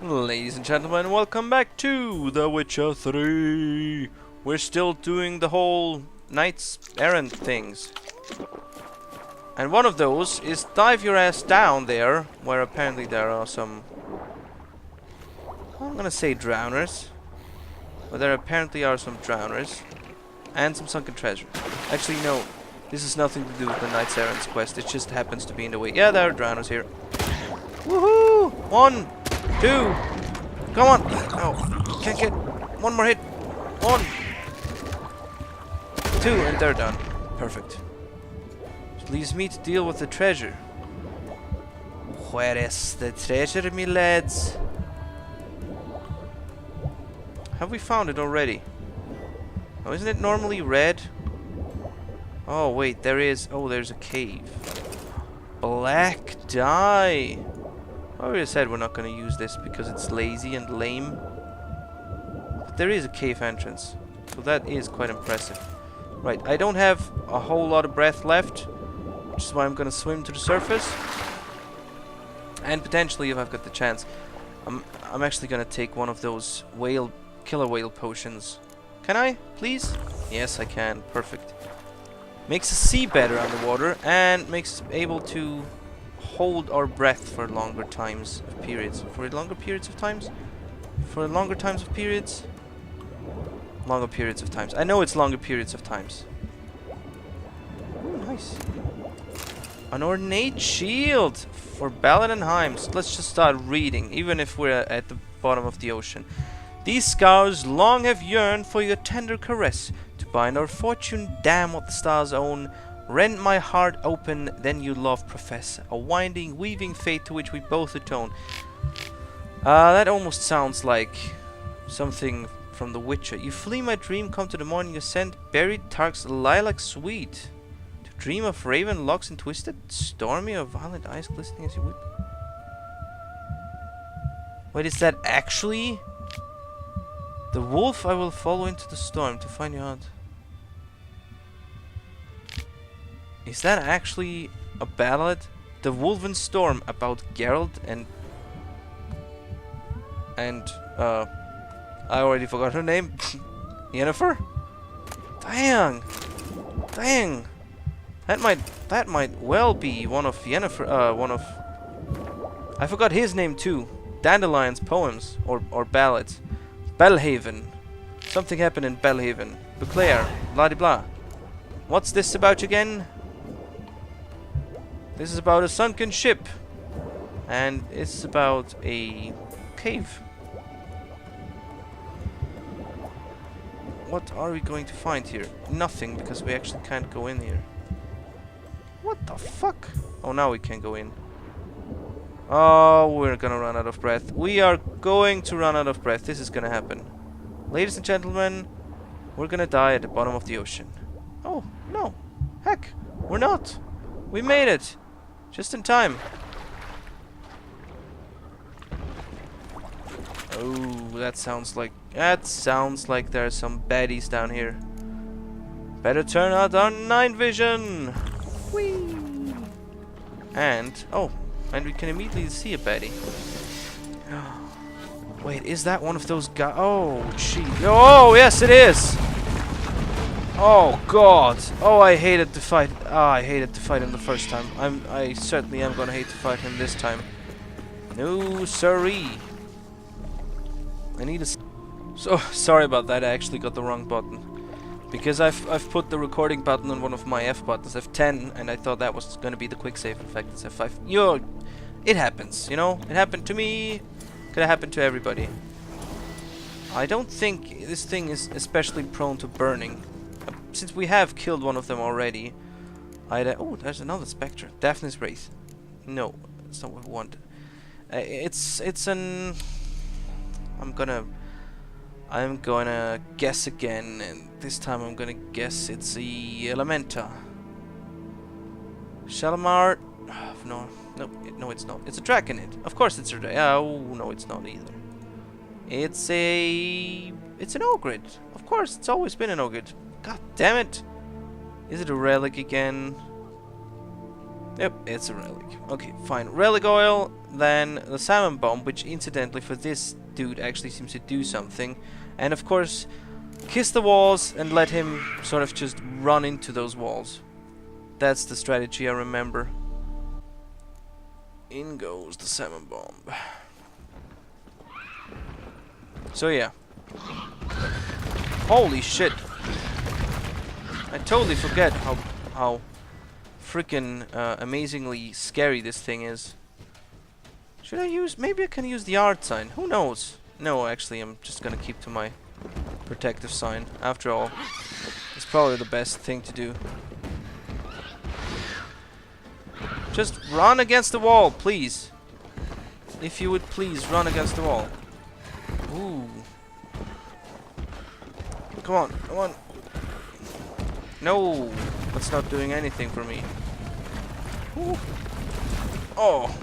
Ladies and gentlemen, welcome back to The Witcher 3. We're still doing the whole knight's errand things. And one of those is dive your ass down there, where apparently there are some... I'm gonna say drowners. But there apparently are some drowners. And some sunken treasure. Actually, no. This has nothing to do with the knight's errands quest. It just happens to be in the way. Yeah, there are drowners here. Woohoo! 1, 2. Come on! Oh, can't get one more hit. 1, 2, and they're done. Perfect. It leaves me to deal with the treasure. Where is the treasure, me lads? Have we found it already? Oh, isn't it normally red? Oh, wait, there is... Oh, there's a cave. Black dye! I already said we're not going to use this because it's lazy and lame. But there is a cave entrance. So that is quite impressive. Right, I don't have a whole lot of breath left. Which is why I'm going to swim to the surface. And potentially, if I've got the chance, I'm actually going to take one of those killer whale potions. Can I, please? Yes, I can. Perfect. Makes us see better underwater and makes us able to hold our breath for longer times of periods. For longer periods of times? For longer times of periods? Longer periods of times. I know it's longer periods of times. Ooh, nice. An ornate shield for Balladenheim. So let's just start reading, even if we're at the bottom of the ocean. These scars long have yearned for your tender caress, to bind our fortune, damn what the stars own. Rend my heart open, then you love profess, a winding, weaving fate to which we both atone. That almost sounds like something from The Witcher. You flee my dream, come to the morning ascent, buried Tark's lilac sweet. To dream of raven locks and twisted, stormy or violent eyes glistening as you would. Wait, is that actually... The wolf I will follow into the storm to find you out. Is that actually a ballad? The Wolven Storm about Geralt and I already forgot her name. Yennefer? Dang. Dang. That might well be one of Yennefer I forgot his name too. Dandelion's poems or ballads. Belhaven. Something happened in Belhaven. Beclaire. Blah de blah. What's this about again? This is about a sunken ship. And it's about a cave. What are we going to find here? Nothing, because we actually can't go in here. What the fuck? Oh, now we can go in. Oh, we're gonna run out of breath. We are going to run out of breath. This is gonna happen. Ladies and gentlemen, we're gonna die at the bottom of the ocean. Oh, no. Heck, we're not. We made it. Just in time. Oh, that sounds like there's some baddies down here. Better turn out our night vision. Whee! And we can immediately see a baddie. Wait, is that one of those guys? Oh, gee. Oh, yes, it is. Oh God! Oh, I hated to fight. I hated to fight him the first time. I certainly am gonna hate to fight him this time. No, siree. I need a. So sorry about that. I actually got the wrong button because I've put the recording button on one of my F buttons, F10, and I thought that was gonna be the quick save. In fact, it's F5. It happens. You know, it happened to me. Could have happened to everybody. I don't think this thing is especially prone to burning. Since we have killed one of them already, oh, there's another spectre. Daphne's Wraith. No, that's not what we want. It's an... I'm gonna guess again, and this time I'm gonna guess it's the Elementa. Shalimar... No, it's not. It's a Draconid. Of course it's a Draconid. Oh, no, it's not either. It's an Ogrid. Of course, it's always been an Ogrid. God damn it! Is it a relic again? Yep, it's a relic. Okay, fine. Relic oil, then the salmon bomb, which incidentally for this dude actually seems to do something. And of course, kiss the walls and let him sort of just run into those walls. That's the strategy I remember. In goes the salmon bomb. So yeah. Holy shit. I totally forget how freaking amazingly scary this thing is. Should I use... maybe I can use the art sign. Who knows? No, actually, I'm just gonna keep to my protective sign. After all, it's probably the best thing to do. Just run against the wall, please. If you would please run against the wall. Ooh. Come on, come on. No, that's not doing anything for me. Ooh. Oh,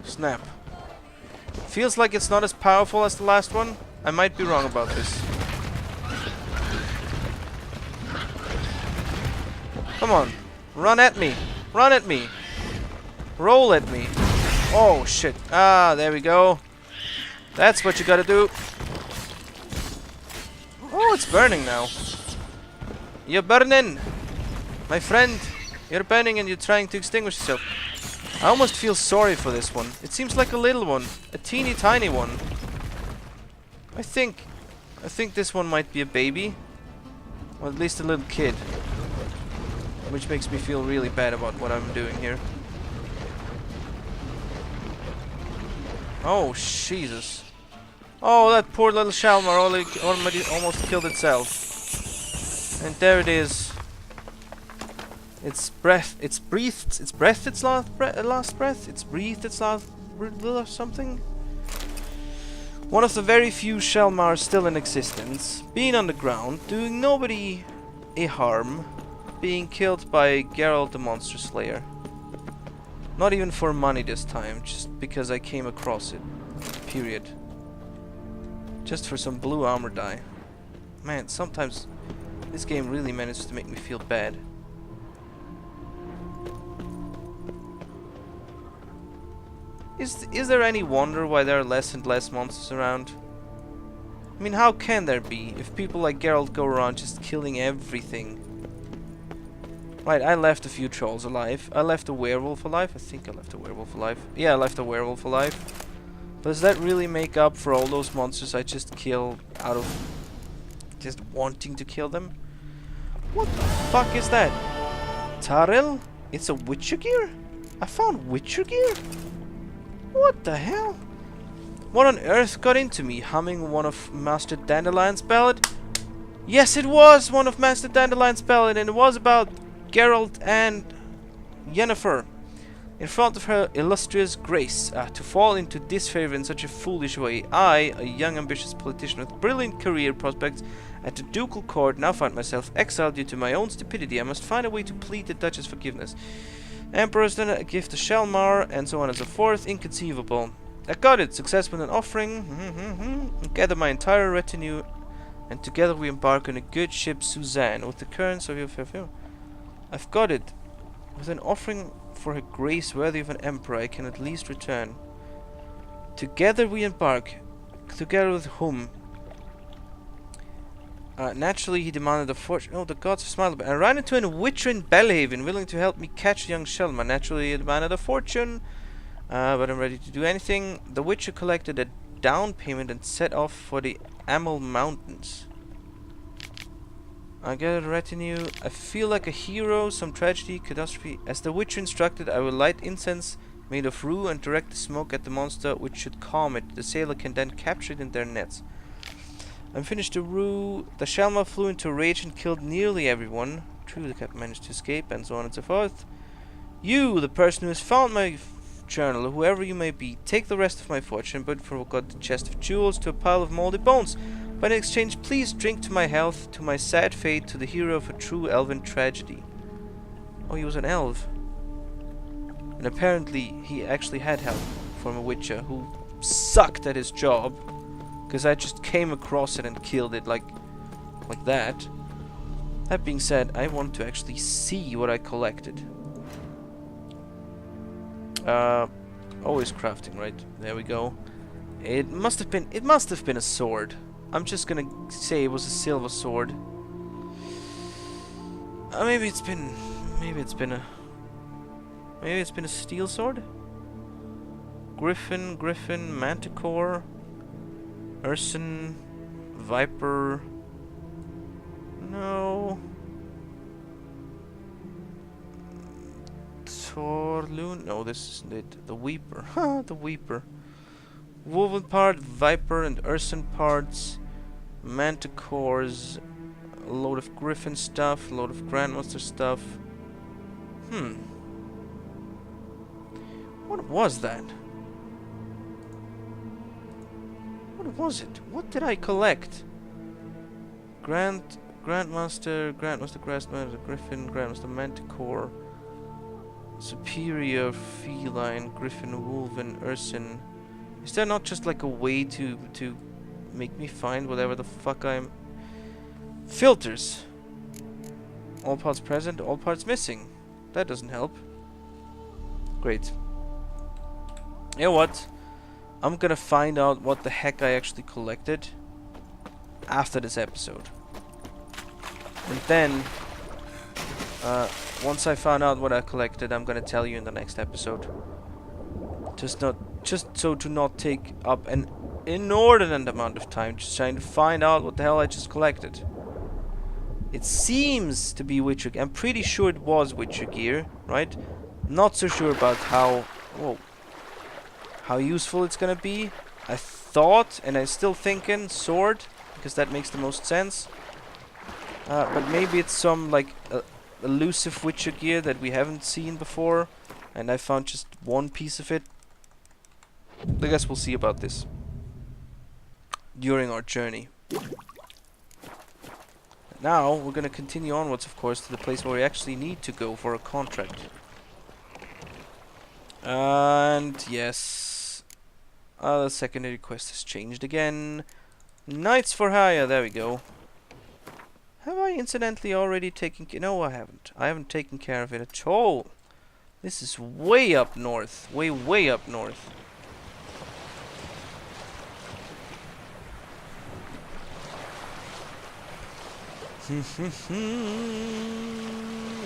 snap. Feels like it's not as powerful as the last one. I might be wrong about this. Come on, run at me. Run at me. Roll at me. Oh, shit. Ah, there we go. That's what you gotta do. Oh, it's burning now. You're burning! My friend, you're burning and you're trying to extinguish yourself. I almost feel sorry for this one. It seems like a little one. A teeny tiny one. I think this one might be a baby. Or at least a little kid. Which makes me feel really bad about what I'm doing here. Oh, Jesus. Oh, that poor little Shalmar almost killed itself. And there it is. Its breath, it's breathed its last breath. It's breathed its last or something. One of the very few Shalmars still in existence, being on the ground, doing nobody a harm, being killed by Geralt the Monster Slayer. Not even for money this time, just because I came across it. Period. Just for some blue armor die. Man, sometimes this game really manages to make me feel bad. Is there any wonder why there are less and less monsters around? I mean, how can there be if people like Geralt go around just killing everything? Right, I left a few trolls alive. I left a werewolf alive. I think I left a werewolf alive. Yeah, I left a werewolf alive. Does that really make up for all those monsters I just killed out of just wanting to kill them? What the fuck is that? Taril? It's a Witcher gear? I found Witcher gear? What the hell? What on earth got into me? Humming one of Master Dandelion's ballad? Yes, it was one of Master Dandelion's ballad, and it was about Geralt and Yennefer. In front of her illustrious grace, to fall into disfavor in such a foolish way, I, a young ambitious politician with brilliant career prospects at the ducal court, now find myself exiled due to my own stupidity. I must find a way to plead the Duchess' forgiveness. Emperor's then a gift to Shalmar, and so on and so forth. Inconceivable. I got it. Success with an offering. Gather my entire retinue, and together we embark on a good ship, Toussaint, with the currents of your fair. I've got it. With an offering for her grace worthy of an emperor, I can at least return. Together we embark. Together with whom? Naturally, he demanded a fortune. Oh, the gods have smiled. I ran into a witcher in Belhaven, willing to help me catch young Shelma. Naturally, he demanded a fortune, but I'm ready to do anything. The witcher collected a down payment and set off for the Amel Mountains. I get a retinue. I feel like a hero. Some tragedy, catastrophe. As the witcher instructed, I will light incense made of rue and direct the smoke at the monster, which should calm it. The sailor can then capture it in their nets. I finished the rue. The Shalmar flew into a rage and killed nearly everyone. True, the captain managed to escape, and so on and so forth. You, the person who has found my journal, whoever you may be, take the rest of my fortune, but forgot the chest of jewels to a pile of moldy bones. But in exchange, please drink to my health, to my sad fate, to the hero of a true elven tragedy. Oh, he was an elf. And apparently, he actually had help from a witcher who sucked at his job. Because I just came across it and killed it like that. That being said, I want to actually see what I collected. Always crafting, right? There we go. It must have been a sword. I'm just gonna say it was a silver sword. Maybe it's been a steel sword? Griffin, Manticore, Urson, Viper. No. Torloon. No, this isn't it. The Weeper. Ha, the Weeper. Wolven part, Viper and Urson parts. Manticores. A load of Griffin stuff, a load of Grandmaster stuff. What was that? What was it? What did I collect? Grandmaster, Griffin, Grandmaster Manticore, Superior, Feline, Griffin, Wolven, Urson. Is there not just like a way to make me find whatever the fuck I'm... Filters. All parts present, all parts missing. That doesn't help. Great. You know what? I'm gonna find out what the heck I actually collected after this episode. And then, once I found out what I collected, I'm gonna tell you in the next episode. Just so to not take up an inordinate amount of time just trying to find out what the hell I just collected. It seems to be Witcher gear. I'm pretty sure it was Witcher gear, right? Not so sure about how useful it's gonna be. I thought, and I'm still thinking, sword, because that makes the most sense. But maybe it's some like elusive Witcher gear that we haven't seen before, and I found just one piece of it. I guess we'll see about this during our journey. Now we're gonna continue onwards, of course, to the place where we actually need to go for a contract. And yes, the secondary quest has changed again. Knights for hire. There we go. Have I incidentally already taken care? No, I haven't. I haven't taken care of it at all. This is way up north. Way up north.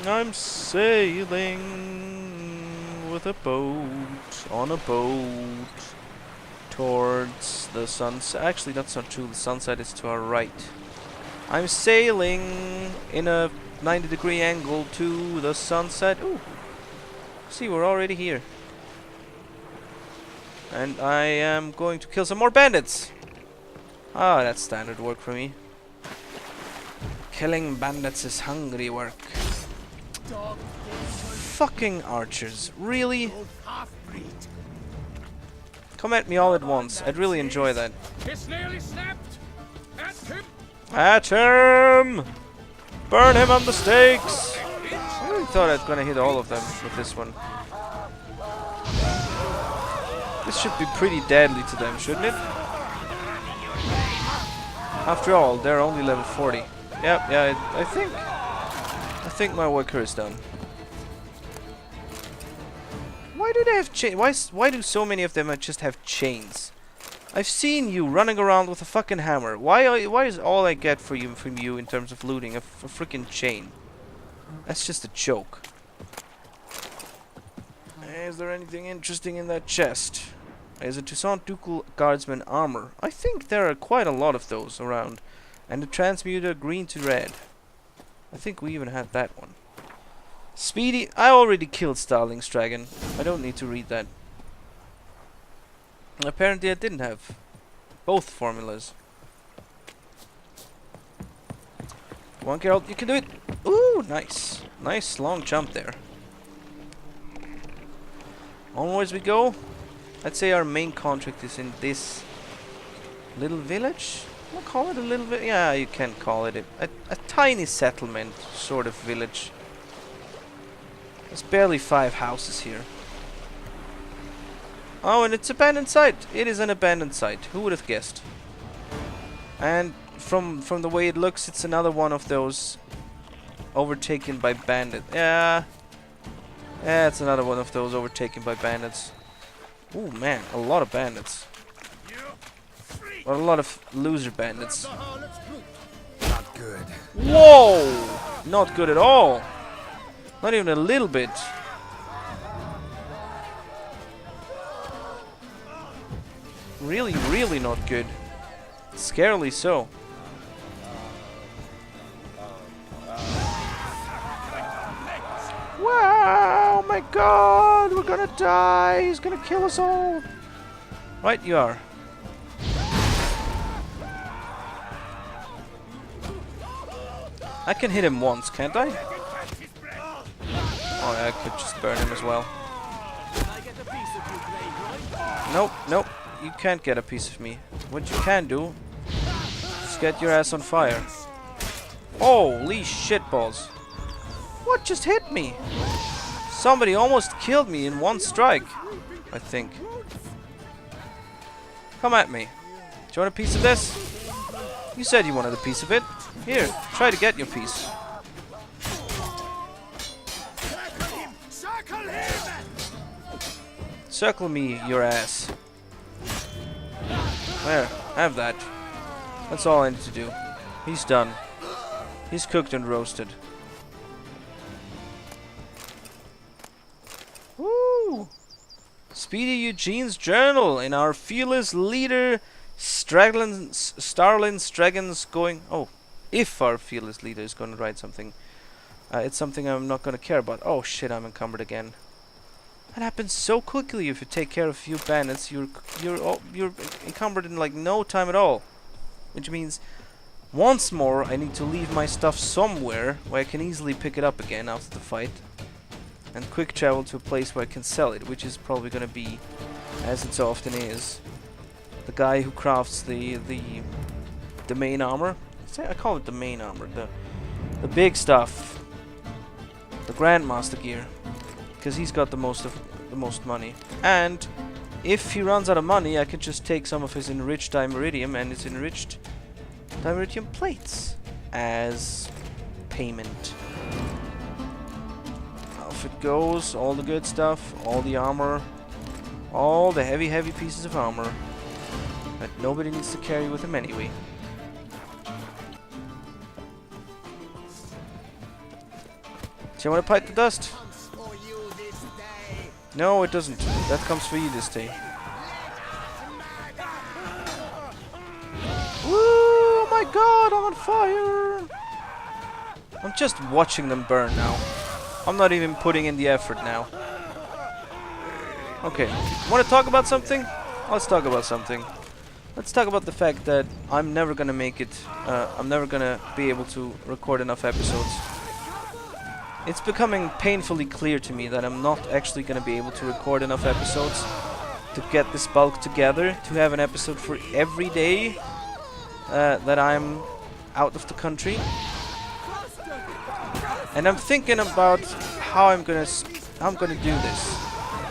I'm sailing with a boat, on a boat, towards the sunset. Actually, that's not true. The sunset is to our right. I'm sailing in a 90-degree angle to the sunset. Ooh. See, we're already here. And I am going to kill some more bandits. Ah, that's standard work for me. Killing bandits is hungry work. Fucking archers. Really? Come at me all at once. I'd really enjoy that. At him! Burn him on the stakes! I really thought I was gonna hit all of them with this one. This should be pretty deadly to them, shouldn't it? After all, they're only level 40. Yep, yeah, I think my work here is done. Why do they have chains? Why do so many of them just have chains? I've seen you running around with a fucking hammer. Why is all I get from you in terms of looting a freaking chain? That's just a joke. Is there anything interesting in that chest? There's a Toussaint Ducal Guardsman armor. I think there are quite a lot of those around. And the transmuter green to red. I think we even had that one. Speedy. I already killed Starling's dragon. I don't need to read that. Apparently I didn't have both formulas. Come on, Geralt, you can do it. Ooh, nice. Nice long jump there. Onwards we go. I'd say our main contract is in this little village. I'll call it a little bit. Yeah, you can call it a tiny settlement sort of village. There's barely 5 houses here. Oh, and it's abandoned site. It is an abandoned site. Who would have guessed? And from the way it looks, it's another one of those overtaken by bandits. Yeah. Yeah, it's another one of those overtaken by bandits. Oh man, a lot of bandits. Or a lot of loser bandits. Not good. Whoa! Not good at all. Not even a little bit. Really, really not good. Scarily so. Wow, my god, we're gonna die. He's gonna kill us all. Right, you are. I can hit him once, can't I? Oh, yeah, I could just burn him as well. Nope, nope. You can't get a piece of me. What you can do is get your ass on fire. Holy shitballs. What just hit me? Somebody almost killed me in one strike, I think. Come at me. Do you want a piece of this? You said you wanted a piece of it. Here, try to get your piece. Circle me your ass. There, have that. That's all I need to do. He's done. He's cooked and roasted. Woo! Speedy Eugene's journal in our fearless leader Starlin Stragan's going. Oh, if our fearless leader is going to write something, it's something I'm not going to care about. Oh shit! I'm encumbered again. That happens so quickly if you take care of a few bandits. You're encumbered in like no time at all, which means once more I need to leave my stuff somewhere where I can easily pick it up again after the fight, and quick travel to a place where I can sell it, which is probably going to be, as it so often is, the guy who crafts the main armor. I call it the main armor, the big stuff, the Grandmaster gear, because he's got the most money. And if he runs out of money, I can just take some of his enriched dimeridium and his enriched dimeridium plates as payment. Off it goes, all the good stuff, all the armor, all the heavy pieces of armor that nobody needs to carry with him anyway. Do you want to pipe the dust? No, it doesn't. That comes for you this day. Woo! Oh my god, I'm on fire! I'm just watching them burn now. I'm not even putting in the effort now. Okay, want to talk about something? Let's talk about something. Let's talk about the fact that I'm never gonna make it. I'm never gonna be able to record enough episodes. It's becoming painfully clear to me that I'm not actually going to be able to record enough episodes to get this bulk together, to have an episode for every day that I'm out of the country. And I'm thinking about how I'm gonna do this.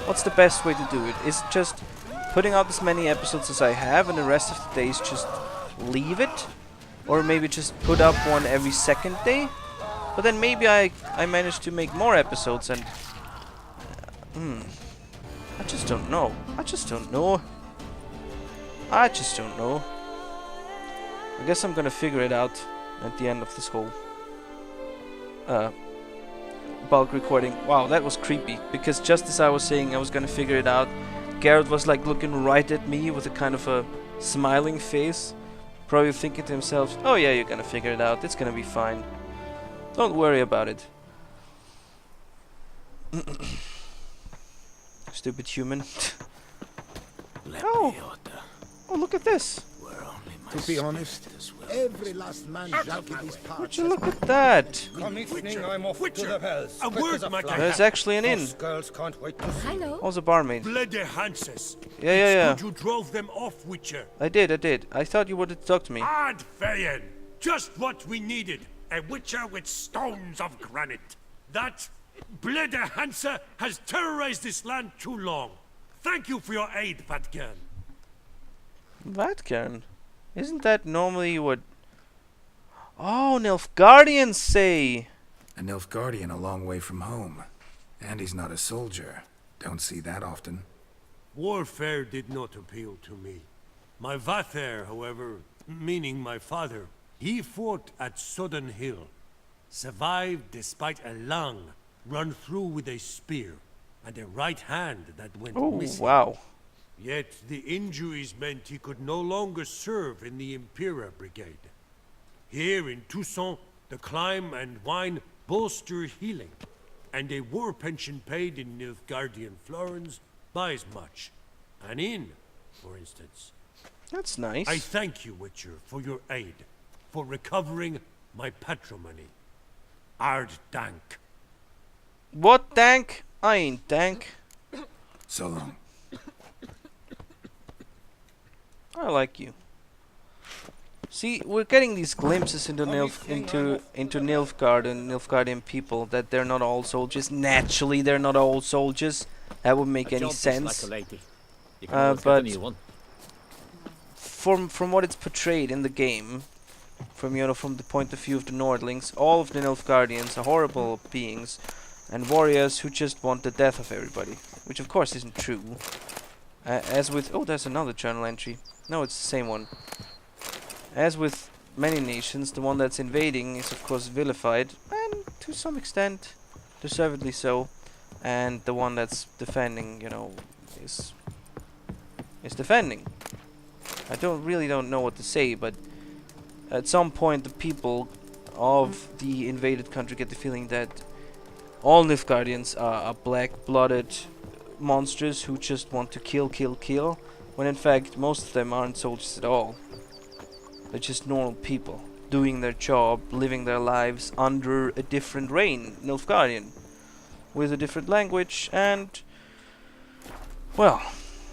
What's the best way to do it? Is it just putting out as many episodes as I have and the rest of the days just leave it? Or maybe just put up one every second day? But then maybe I managed to make more episodes and... I just don't know. I guess I'm gonna figure it out at the end of this whole bulk recording. Wow, that was creepy. Because just as I was saying I was gonna figure it out, Geralt was like looking right at me with a kind of a smiling face. Probably thinking to himself, oh yeah, you're gonna figure it out. It's gonna be fine. Don't worry about it. Stupid human. Oh, look at this. To be honest, every last man shall get his part. Would you look at that? I'm off to the hells. A word, my guy. There's actually an inn. Those girls can't wait to see. Hello. Oh, the barmaid. Bloody Hanses. Yeah. You drove them off, Witcher. I did. I thought you wanted to talk to me. Adveyen. Just what we needed. A Witcher with stones of granite. That bloody Hansa has terrorized this land too long. Thank you for your aid, Vatgern. Vatgern? Isn't that normally what... Oh, Nilfgaardians say! a Nilfgaardian a long way from home. And he's not a soldier. Don't see that often. Warfare did not appeal to me. My Vather, however, meaning my father, he fought at Sodden Hill. Survived despite a lung run through with a spear, and a right hand that went missing. Wow. Yet the injuries meant he could no longer serve in the Imperial Brigade. Here in Toussaint, the climb and wine bolster healing, and a war pension paid in Nilfgaardian florins buys much. An inn, for instance. That's nice. I thank you, Witcher, for your aid, for recovering my patrimony. Ard dank. What dank? I ain't dank. So long. I like you. See, we're getting these glimpses into Nilfgaard and Nilfgaardian people, that they're not all soldiers. Naturally, they're not all soldiers. That wouldn't make any sense. But from what it's portrayed in the game, from the point of view of the Nordlings, all of the Nilfgaardians are horrible beings and warriors who just want the death of everybody, which of course isn't true. As with there's another journal entry. No, it's the same one. As with many nations, the one that's invading is of course vilified, and to some extent, deservedly so, and the one that's defending, is defending. I really don't know what to say, but at some point the people of the invaded country get the feeling that all Nilfgaardians are black-blooded monsters who just want to kill, when in fact most of them aren't soldiers at all. They're just normal people, doing their job, living their lives under a different reign, Nilfgaardian, with a different language, and, well,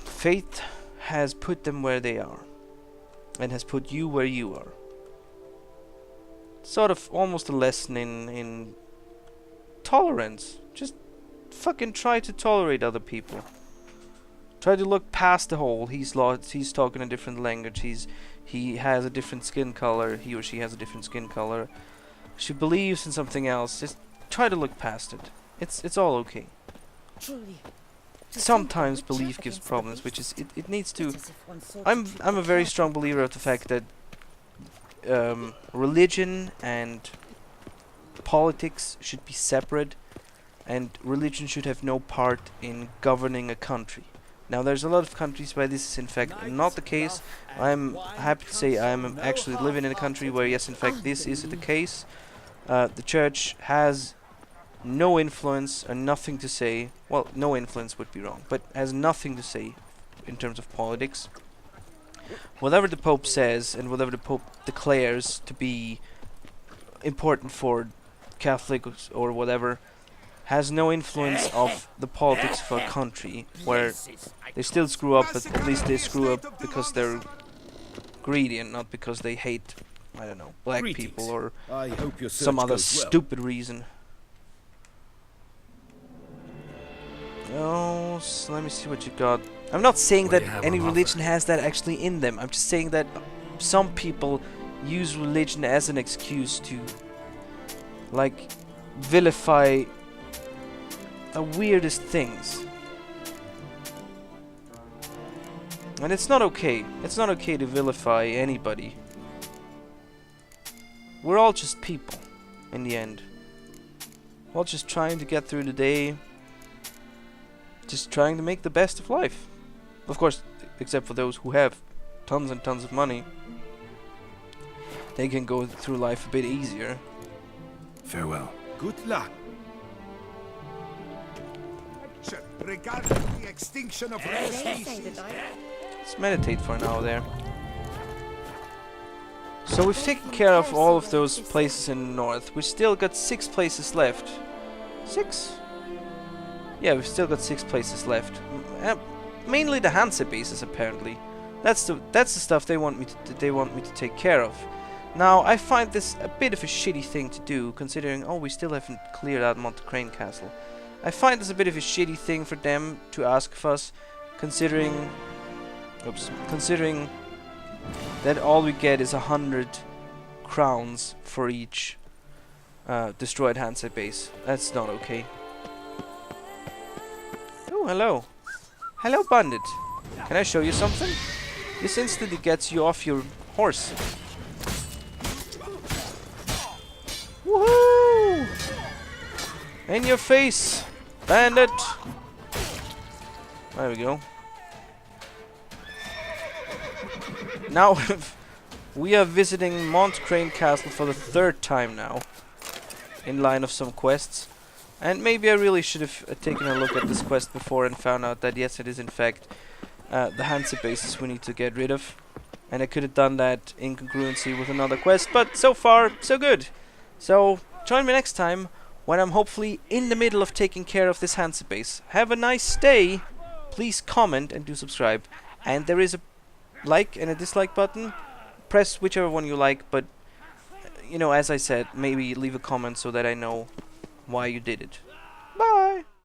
fate has put them where they are, and has put you where you are. Sort of almost a lesson in tolerance. Just fucking try to tolerate other people. Try to look past the whole he's talking a different language, he has a different skin color, he or she has a different skin color, she believes in something else. Just try to look past it. It's all okay. Sometimes belief gives problems, which is it needs to. I'm a very strong believer of the fact that religion and politics should be separate, and religion should have no part in governing a country. Now, there's a lot of countries where this is in fact not the case. I'm happy to say I'm actually living in a country where, yes, in fact, this is the case. The church has no influence and nothing to say. Well, no influence would be wrong, but has nothing to say in terms of politics. Whatever the Pope says and whatever the Pope declares to be important for Catholics or whatever has no influence of the politics of a country, where they still screw up, but at least they screw up because they're greedy and not because they hate, I don't know, black people or some other stupid reason. Oh, so let me see what you got. I'm not saying that any religion has that actually in them. I'm just saying that some people use religion as an excuse to, like, vilify the weirdest things. And it's not okay. It's not okay to vilify anybody. We're all just people, in the end. We're all just trying to get through the day. Just trying to make the best of life. Of course, except for those who have tons and tons of money. They can go through life a bit easier. Farewell. Good luck. Regarding the extinction of rare species. Let's meditate for an hour there. So we've taken care of all of those places in the north. We've still got 6 places left. 6? Yeah, we've still got 6 places left. Mainly the Hansa bases, apparently. That's the stuff they want me to take care of. Now, I find this a bit of a shitty thing to do, considering we still haven't cleared out Montecrain Castle. I find this a bit of a shitty thing for them to ask of us, considering that all we get is 100 crowns for each destroyed Hansa base. That's not okay. hello. Hello, bandit. Can I show you something? This instantly gets you off your horse. Woohoo! In your face, bandit! There we go. Now we are visiting Montcrane Castle for the 3rd time now, in line of some quests. And maybe I really should have taken a look at this quest before and found out that yes, it is in fact the Hansa bases we need to get rid of. And I could have done that in congruency with another quest, but so far, so good. So, join me next time when I'm hopefully in the middle of taking care of this Hansa base. Have a nice day. Please comment and do subscribe. And there is a like and a dislike button. Press whichever one you like, but you know, as I said, maybe leave a comment so that I know why you did it. Bye!